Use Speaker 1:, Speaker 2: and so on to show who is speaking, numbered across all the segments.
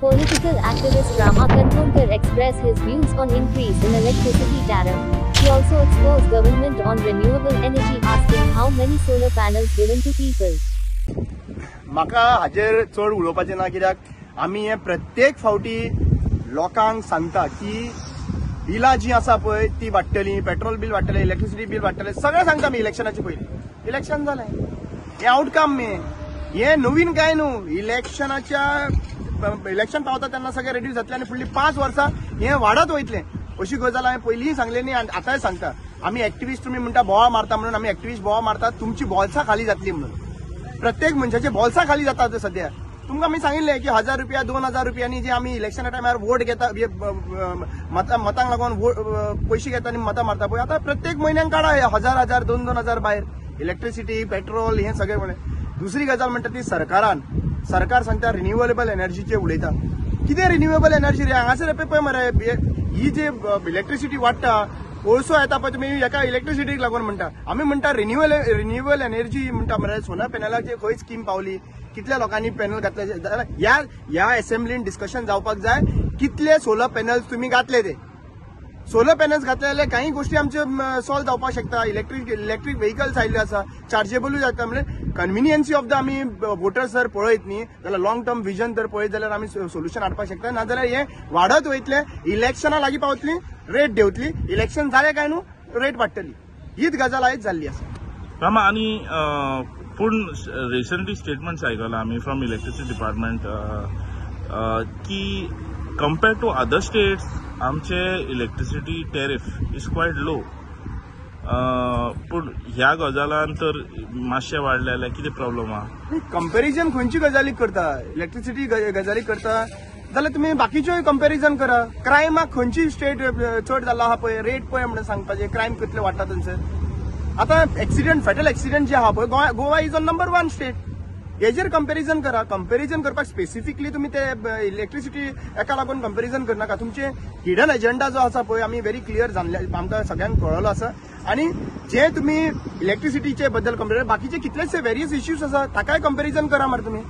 Speaker 1: Political activist Rama Kandhonkar expressed his views on increase in electricity tariff. He also exposed government on renewable energy, asking how many solar panels given to people.
Speaker 2: म्हाका हाजेर चड उलोवपाचें ना, कित्याक आमी हे प्रत्येक फावटी लोकांक सांगता की बिलां जी आसा पळय ती वाडटली, पेट्रोल बिल वाडटले, इलेक्ट्रिसिटी बिल वाडटले, सगळें सांगता आमी इलेक्शनाचे पयलीं. इलेक्शन जालें, हे आउटकम हे नवीन काय न्हू. इलेक्शन पावता तेन्ना सगळें रेड्यूस जातलें आनी फुडलीं 5 वर्सां हे वाडत वयतलें. अशी गजाल हांवें पयलींय सांगलें न्ही आनी आतांय सांगता. आमी एक्टिविस्ट, तुमी म्हणटा बोवाळ मारता म्हणून, आमी एक्टिविस्ट बोवाळ मारतात तुमची बॉल्सां खाली जातली म्हणून. प्रत्येक मनशाची बॉल्सां खाली जातात सध्या. तुमकां आमी सांगिल्लें की 1000 रुपया 2000 रुपयांनी जे आमी इलेक्शना टायमार वोट घेता, मतांक लागून पयशे घेता आनी मतां मारता पळय, आतां प्रत्येक म्हयन्याक काडा 1000 2,000 भायर. इलेक्ट्रिसिटी, पेट्रोल हे सगळें म्हणलें. दुसरी गजाल म्हणटा ती सरकार सांगता रिन्युएबल एनर्जीचे उलयता. कितें रिन्युएबल एनर्जी रे? हांगासर पळय मरे, ही जे इलेक्ट्रिसिटी वाडटा, कोळसो येता पळय, तुमी हेका इलेक्ट्रिसिटीक लागून म्हणटा. आमी म्हणटा रिन्युएबल एनर्जी म्हणटा मरे. सोलर पॅनलाची खंय स्कीम पावली, कितल्या लोकांनी पॅनल घातले, ह्या असेंब्लीन डिस्कशन जावपाक जाय. कितले सोलर पॅनल्स तुम्ही घातले ते. सोलर पॅनल्स घातले जाल्यार काही गोष्टी आमचे सॉल्व जावपाक शकता. इलेक्ट्रीक व्हेकल्स आयिल्ले आसा, चार्जेबलूय जाता. म्हणजे कन्व्हिनियन्सी ऑफ द आमी वोटर्स जर पळयत न्ही जाल्यार लॉंग टर्म विजन जर पळयत जाल्यार आमी सोल्युशन हाडपाक शकता. नाजाल्यार हे वाडत वयतले, इलेक्शनां लागीं पावतली, रेट देंवतली, इलेक्शन जालें काय न्हू रेट वाडटली. हीच गजाल आयज जाल्ली आसा.
Speaker 3: रामा, आनी पूण रिसंटली स्टेटमेंट्स आयकला आमी फ्रॉम इलेक्ट्रिसिटी डिपार्टमेंट की कंपेयर टू अदर स्टेट्स आमचे electricity tariff is quiet low. पूण ह्या गजालान तर मातशें वाडले जाल्यार कितें प्रॉब्लेम आहा?
Speaker 2: कंपॅरिजन खंयची गजाली करता, इलेक्ट्रिसिटी गजाली करता जाल्यार तुमी बाकीच्योय कंपॅरिजन करा. क्रायमाक खंयची स्टेट चड जाल्लो आहा पळय, रेट पळय म्हणून सांगपाचें, क्रायम कितले वाडटा थंयसर. आता एक्सिडेंट, फॅटल एक्सिडेंट जे आहा पळय, Goa is on number 1 state. हेजेर कंपॅरिजन करा. कंपॅरिजन करपाक स्पेसिफिकली तुम्ही ते इलेक्ट्रिसिटी एका लागून कंपॅरिजन करनाका. तुमचे हिडन एजेंडा जो आसा पळय, आमी व्हेरी क्लियर जाल्ले, आमकां सगळ्यांक कळलो आसा. आनी जे तुम्ही इलेक्ट्रिसिटीचे बद्दल कंपॅरिजन, बाकीचे कितलेशे व्हेरियस इश्यूज आसा ताकाय कंपॅरिजन करा मरे तुम्ही.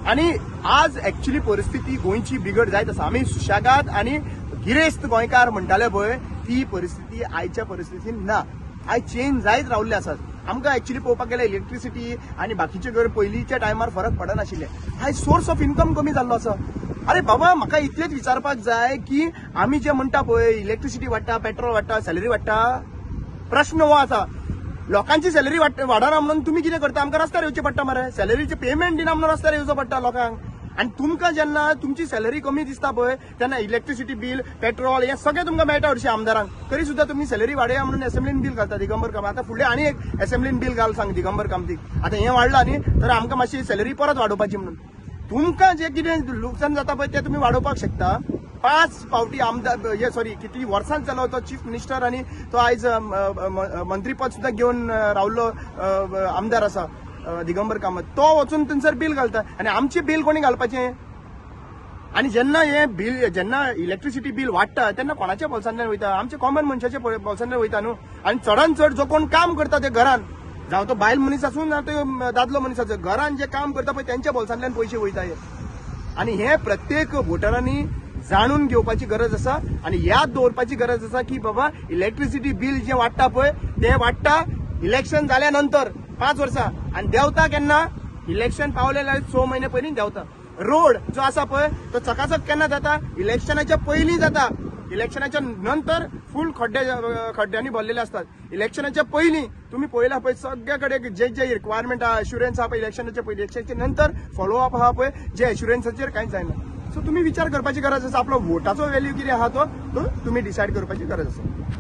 Speaker 2: आणि आज एक्च्युअली परिस्थिती गोंयची बिगड जायत आसा. आमी सुशागाद आणि गिरेस्त गोंयकार म्हणटाले पळय, ती परिस्थिती आयच्या परिस्थितीन ना. आयज चेंज जायत रावल्ले आसात. आमकां एक्च्युअली पळोवपाक गेल्यार इलेक्ट्रिसिटी आणि बाकीचे घर पयलींच्या टायमार फरक पडनाशिल्ले. आयज सोर्स ऑफ इन्कम कमी जाल्लो आसा. अरे बाबा, म्हाका इतलेच विचारपाक जाय की आमी जे म्हणटा पळय इलेक्ट्रिसिटी वाडटा, पेट्रोल वाडटा, सॅलरी वाडटा, प्रश्न हो आसा. लोकांची सॅलरी वाडना म्हणून तुम्ही कितें करता? आमकां रस्त्यार येवचें पडटा मरे. सॅलरीचे पेमेंट दिना म्हणून रस्त्यार येवचो पडटा लोकांक. आणि तुमकां जेन्ना तुमची सॅलरी कमी दिसता पळय तेन्ना इलेक्ट्रिसिटी बिल, पेट्रोल हे सगळें तुमकां मेळटा हरशीं आमदारांक. तरी सुद्धा तुम्ही सॅलरी वाडया म्हणून असेंब्लीन बिल घालता, दिगंबर कामत. आता फुडलें आनी एक असेंब्लीन बिल घाल सांग दिगंबर कामतीक. आता हें वाडलां न्ही तर आमकां मातशी सॅलरी परत वाडोवपाची म्हणून. तुमकां जे कितें लुकसाण जाता पळय ते तुम्ही वाडोवपाक शकता. 5 फावटी आमदार, कितली वर्सां जालो तो चीफ मिनिस्टर आनी तो आयज मंत्रीपद सुद्धा घेवन रावल्लो आमदार आसा दिगंबर कामत. तो वचून थंयसर बिल घालता आनी आमची बिल कोणी घालपाचें? आणि जेन्ना हे बिल, जेन्ना इलेक्ट्रिसिटी बिल वाडटा तेन्ना कोणाच्या बोल्सांतल्यान वयता? आमच्या कॉमन मनशाच्या बोल्सांतल्यान वयता न्हू. आणि चडान चड जो कोण काम करता ते घरान, जावं तो बायल मनीस आसूं ना तो दादलो मनीस आसूं, घरान जे काम करता पळय त्यांच्या बोल्सांतल्यान पयशे वयता. आणि हे प्रत्येक वोटरांनी जाणून घेवपाची गरज आसा आणि याद दवरपाची गरज आसा की बाबा इलेक्ट्रिसिटी बिल जे वाडटा पळय ते वाडटा इलेक्शन जाल्यानंतर 5 वर्सां. आणि देंवता केन्ना? इलेक्शन पावले जाल्यार 6 महिने पयलीं देंवता. रोड जो आसा पळय तो चकाचक केन्ना जाता? इलेक्शनाच्या पयलीं जाता. इलेक्शनाच्या नंतर फुल खड्ड्यांनी भरलेले असतात. इलेक्शनाच्या पयलीं तुम्ही पळयला पळय सगळ्या कडेन जे रिक्वायरमेंट आहा, एश्युरन्स आहा पळय इलेक्शनाच्या पयलीं, इलेक्शनाच्या नंतर फॉलोअप आहा पळय जे एश्युरन्साचेर कांयच जायना. सो तुम्ही विचार करपाची गरज आसा. आपलो वोटाचो व्हॅल्यू कितें आहा तो तुम्ही डिसायड करपाची गरज आसा.